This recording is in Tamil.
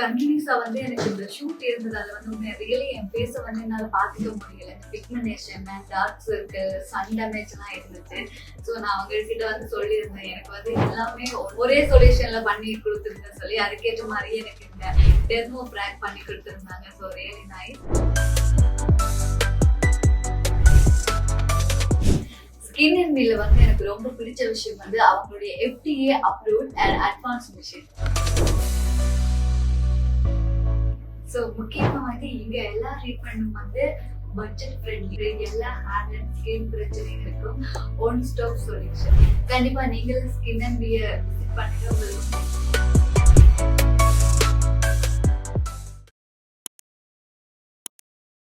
கண்டினியூஸா வந்து எனக்கு இந்த ஷூட் இருந்ததால வந்து ரியலி என் ஃபேஸ வந்து என்னால பாத்துக்க முடியல. Pigmentation, dark circle, sun damage எல்லாம் இருந்துச்சு. ஸோ நான் அவங்க கிட்ட வந்து சொல்லியிருந்தேன், எனக்கு வந்து எல்லாமே ஒரே சொல்யூஷன்ல பண்ணி கொடுத்துருந்தேன் சொல்லி, அதுக்கேற்ற மாதிரி எனக்கு இந்த டெர்மோ பிராக் பண்ணி கொடுத்துருந்தாங்க. So really nice. Skin and மீல வந்து எனக்கு ரொம்ப பிடிச்ச விஷயம் வந்து அவங்களுடைய FDA approved and advance machine. So முக்கியமா வந்து இங்க எல்லா ட்ரீட்மெண்ட்டும் வந்து பட்ஜெட் ஃப்ரெண்ட்லி, எல்லா ஹேர் அண்ட் ஸ்கின் பிரச்சனைகளுக்கும் ஒன் ஸ்டாப் சொல்யூஷன். கண்டிப்பா நீங்களும் ஸ்கின் அண்ட் மீ விசிட் பண்ணுங்க. உங்களுக்கு